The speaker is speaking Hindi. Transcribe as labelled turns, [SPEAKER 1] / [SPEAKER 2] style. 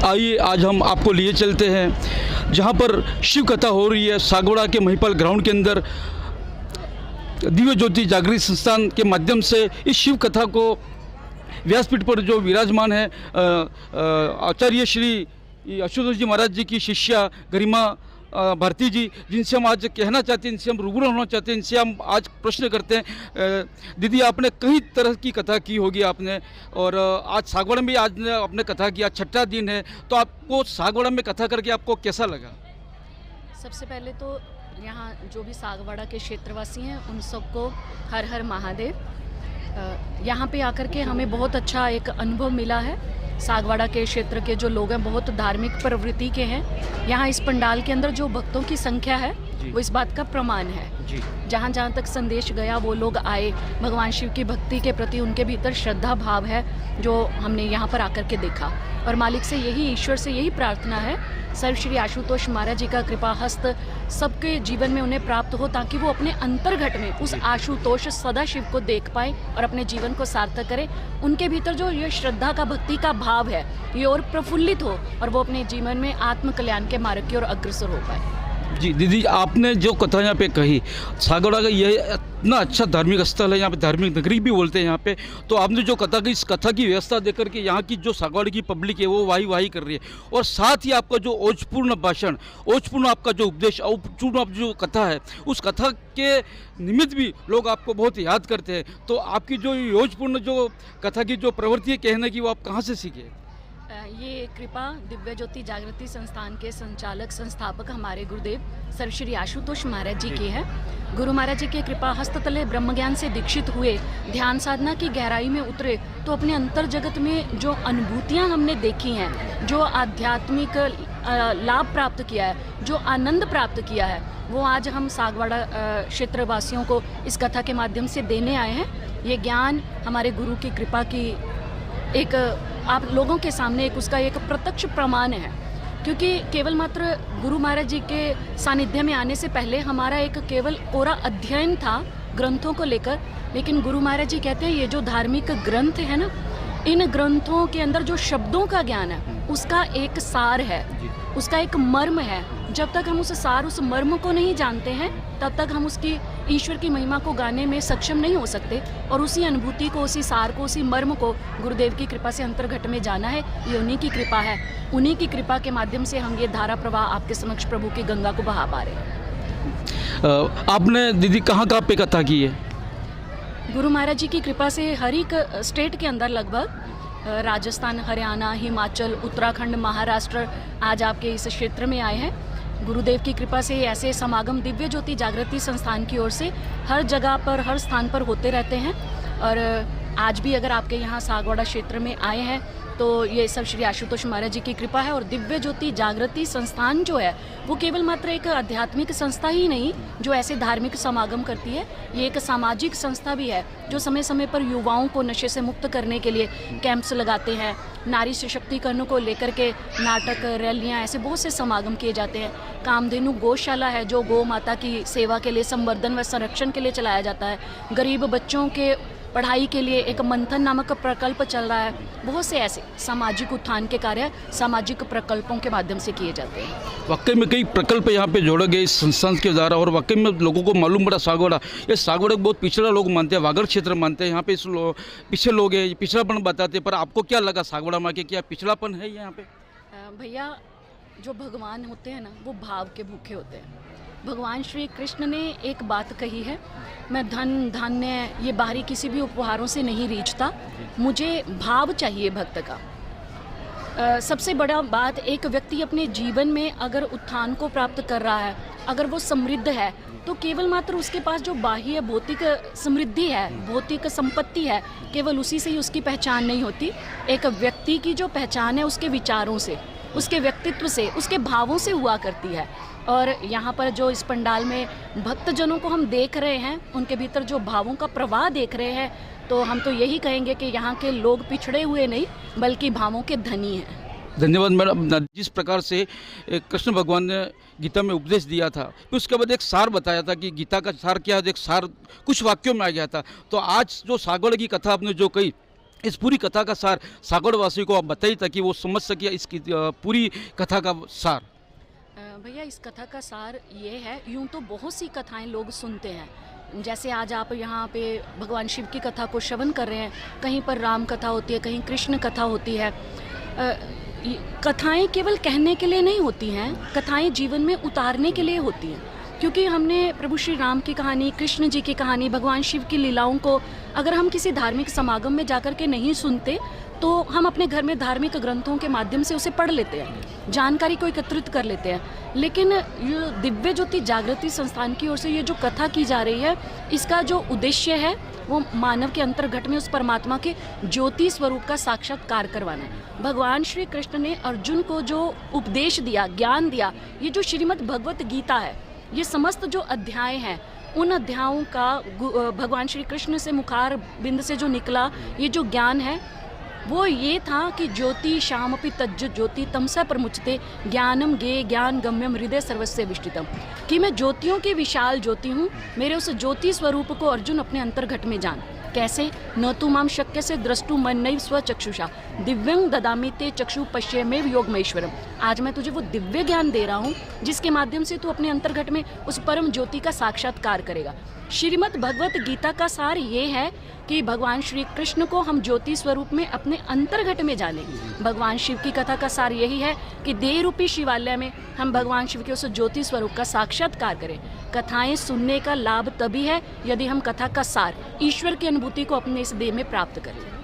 [SPEAKER 1] आइए आज हम आपको लिए चलते हैं जहां पर शिव कथा हो रही है। सागवाड़ा के महिपाल ग्राउंड के अंदर दिव्य ज्योति जागृति संस्थान के माध्यम से इस शिव कथा को व्यासपीठ पर जो विराजमान है आचार्य श्री आशुतोष जी महाराज जी की शिष्या गरिमा भारती जी, जिनसे हम आज कहना चाहते हैं, इनसे हम रूबरू होना चाहते हैं, इनसे हम आज प्रश्न करते हैं। दीदी, आपने कई तरह की कथा की होगी आपने, और आज सागवाड़ा में आज आपने कथा किया, छठा दिन है, तो आपको सागवाड़ा में कथा करके आपको कैसा लगा?
[SPEAKER 2] सबसे पहले तो यहाँ जो भी सागवाड़ा के क्षेत्रवासी हैं उन सबको हर हर महादेव। यहाँ पे आकर के हमें बहुत अच्छा एक अनुभव मिला है। सागवाड़ा के क्षेत्र के जो लोग हैं बहुत धार्मिक प्रवृत्ति के हैं। यहाँ इस पंडाल के अंदर जो भक्तों की संख्या है वो इस बात का प्रमाण है। जहाँ जहाँ तक संदेश गया वो लोग आए, भगवान शिव की भक्ति के प्रति उनके भीतर श्रद्धा भाव है जो हमने यहाँ पर आकर के देखा। और मालिक से यही, ईश्वर से यही प्रार्थना है, सर्व श्री आशुतोष महाराज जी का कृपा हस्त सबके जीवन में उन्हें प्राप्त हो, ताकि वो अपने अंतर्घट में उस आशुतोष सदाशिव को देख पाए और अपने जीवन को सार्थक करें। उनके भीतर जो ये श्रद्धा का, भक्ति का भाव है ये और प्रफुल्लित हो और वो अपने जीवन में आत्म कल्याण के मार्ग की ओर अग्रसर हो पाए।
[SPEAKER 1] जी दीदी, आपने जो कथा यहाँ पे कही, सागवाड़ा का ये इतना अच्छा धार्मिक स्थल है, यहाँ पे धार्मिक नगरी भी बोलते हैं यहाँ पे, तो आपने जो कथा की, इस कथा की व्यवस्था देकर के यहाँ की जो सागवाड़ा की पब्लिक है वो वाही वाही कर रही है, और साथ ही आपका जो ओजपूर्ण भाषण, ओजपूर्ण आपका जो उपदेश, ओजपूर्ण आप जो कथा है, उस कथा के निमित्त भी लोग आपको बहुत याद करते हैं। तो आपकी जो ओजपूर्ण जो कथा की जो प्रवृत्ति है कहने की, वो आप कहाँ से सीखे?
[SPEAKER 2] ये कृपा दिव्य ज्योति जागृति संस्थान के संचालक संस्थापक हमारे गुरुदेव सर्व श्री आशुतोष महाराज जी की है। गुरु महाराज जी के कृपा हस्त तले ब्रह्म ज्ञान से दीक्षित हुए, ध्यान साधना की गहराई में उतरे तो अपने अंतर जगत में जो अनुभूतियाँ हमने देखी हैं, जो आध्यात्मिक लाभ प्राप्त किया है, जो आनंद प्राप्त किया है, वो आज हम सागवाड़ा क्षेत्रवासियों को इस कथा के माध्यम से देने आए हैं। ये ज्ञान हमारे गुरु की कृपा की एक आप लोगों के सामने एक उसका एक प्रत्यक्ष प्रमाण है, क्योंकि केवल मात्र गुरु महाराज जी के सानिध्य में आने से पहले हमारा एक केवल कोरा अध्ययन था ग्रंथों को लेकर, लेकिन गुरु महाराज जी कहते हैं ये जो धार्मिक ग्रंथ है ना, इन ग्रंथों के अंदर जो शब्दों का ज्ञान है उसका एक सार है, उसका एक मर्म है। जब तक हम उस सार, उस मर्म को नहीं जानते हैं, तब तक हम उसकी ईश्वर की महिमा को गाने में सक्षम नहीं हो सकते। और उसी अनुभूति को, उसी सार को, उसी मर्म को गुरुदेव की कृपा से अंतर्घट में जाना है। ये उन्हीं की कृपा है, उन्हीं की कृपा के माध्यम से हम ये धारा प्रवाह आपके समक्ष प्रभु की गंगा को बहा पा रहे हैं।
[SPEAKER 1] आपने दीदी कहाँ पे कथा की है?
[SPEAKER 2] गुरु महाराज जी की कृपा से हर एक स्टेट के अंदर, लगभग राजस्थान, हरियाणा, हिमाचल, उत्तराखंड, महाराष्ट्र, आज आपके इस क्षेत्र में आए हैं। गुरुदेव की कृपा से ऐसे समागम दिव्य ज्योति जागृति संस्थान की ओर से हर जगह पर, हर स्थान पर होते रहते हैं। और आज भी अगर आपके यहाँ सागवाड़ा क्षेत्र में आए हैं तो ये सब श्री आशुतोष महाराज जी की कृपा है। और दिव्य ज्योति जागृति संस्थान जो है वो केवल मात्र एक आध्यात्मिक संस्था ही नहीं जो ऐसे धार्मिक समागम करती है, ये एक सामाजिक संस्था भी है जो समय समय पर युवाओं को नशे से मुक्त करने के लिए कैंप्स लगाते हैं। नारी सशक्तिकरण को लेकर के नाटक, रैलियां, ऐसे बहुत से समागम किए जाते हैं। कामधेनु गौशाला है जो गौ माता की सेवा के लिए, संवर्धन व संरक्षण के लिए चलाया जाता है। गरीब बच्चों के पढ़ाई के लिए एक मंथन नामक प्रकल्प चल रहा है। बहुत से ऐसे सामाजिक उत्थान के कार्य सामाजिक प्रकल्पों के माध्यम से किए जाते हैं।
[SPEAKER 1] वाकई में कई प्रकल्प यहाँ पे जोड़े गए इस संस्थान के द्वारा, और वाकई में लोगों को मालूम पड़ा सागवाड़ा, ये सागवाड़ा बहुत पिछड़ा लोग मानते हैं, वागड़ क्षेत्र मानते हैं, यहाँ पे पीछे लोग हैं, पिछड़ापन बताते हैं। पर आपको क्या लगा सागवाड़ा में, क्या पिछड़ापन है यहाँ पे?
[SPEAKER 2] भैया, जो भगवान होते हैं ना वो भाव के भूखे होते हैं। भगवान श्री कृष्ण ने एक बात कही है, मैं धन, धान्य, ये बाहरी किसी भी उपहारों से नहीं रीझता, मुझे भाव चाहिए भक्त का। सबसे बड़ा बात, एक व्यक्ति अपने जीवन में अगर उत्थान को प्राप्त कर रहा है, अगर वो समृद्ध है, तो केवल मात्र उसके पास जो बाह्य भौतिक समृद्धि है, भौतिक संपत्ति है, केवल उसी से ही उसकी पहचान नहीं होती। एक व्यक्ति की जो पहचान है उसके विचारों से, उसके व्यक्तित्व से, उसके भावों से हुआ करती है। और यहाँ पर जो इस पंडाल में भक्तजनों को हम देख रहे हैं, उनके भीतर जो भावों का प्रवाह देख रहे हैं, तो हम तो यही कहेंगे कि यहाँ के लोग पिछड़े हुए नहीं बल्कि भावों के धनी हैं।
[SPEAKER 1] धन्यवाद मैडम। जिस प्रकार से कृष्ण भगवान ने गीता में उपदेश दिया था, फिर उसके बाद एक सार बताया था कि गीता का सार क्या है, एक सार कुछ वाक्यों में आ गया था। तो आज जो सागवाड़ा की कथा आपने जो कही, इस पूरी कथा का सार सागौड़ वासियों को आप बताइए ताकि वो समझ सके इसकी पूरी कथा का सार।
[SPEAKER 2] भैया इस कथा का सार ये है, यूं तो बहुत सी कथाएं लोग सुनते हैं, जैसे आज आप यहाँ पे भगवान शिव की कथा को श्रवण कर रहे हैं, कहीं पर राम कथा होती है, कहीं कृष्ण कथा होती है। कथाएं केवल कहने के लिए नहीं होती हैं, कथाएं जीवन में उतारने के लिए होती हैं, क्योंकि हमने प्रभु श्री राम की कहानी, कृष्ण जी की कहानी, भगवान शिव की लीलाओं को अगर हम किसी धार्मिक समागम में जाकर के नहीं सुनते तो हम अपने घर में धार्मिक ग्रंथों के माध्यम से उसे पढ़ लेते हैं, जानकारी को एकत्रित कर लेते हैं। लेकिन ये दिव्य ज्योति जागृति संस्थान की ओर से ये जो कथा की जा रही है, इसका जो उद्देश्य है वो मानव के अंतर्घट में उस परमात्मा के ज्योति स्वरूप का साक्षात्कार करवाना है। भगवान श्री कृष्ण ने अर्जुन को जो उपदेश दिया, ज्ञान दिया, ये जो श्रीमद् भगवत गीता है, ये समस्त जो अध्याय हैं, उन अध्यायों का भगवान श्री कृष्ण से मुखार बिंद से जो निकला ये जो ज्ञान है वो ये था कि ज्योति श्यामपि तज्ज ज्योति तमसा प्रमुचते ज्ञानम गे ज्ञान गम्यम हृदय सर्वस्य विष्टितम, कि मैं ज्योतियों की विशाल ज्योति हूँ। मेरे उस ज्योति स्वरूप को अर्जुन अपने अंतर्घट में जान। कैसे? न तु माम शक्य से द्रष्टु मन नैव स्वचक्षुषा दिव्यं ददामि ते चक्षु पश्यमेव योगमैश्वरम। आज मैं तुझे वो दिव्य ज्ञान दे रहा हूँ जिसके माध्यम से तू अपने अंतर्घट में उस परम ज्योति का साक्षात्कार करेगा। श्रीमद् भगवत गीता का सार ये है कि भगवान श्री कृष्ण को हम ज्योति स्वरूप में अपने अंतर्घट में जाने। भगवान शिव की कथा का सार यही है कि देह रूपी शिवालय में हम भगवान शिव के उस ज्योति स्वरूप का साक्षात्कार करें। कथाएं सुनने का लाभ तभी है यदि हम कथा का सार, ईश्वर की अनुभूति को अपने इस देह में प्राप्त करें।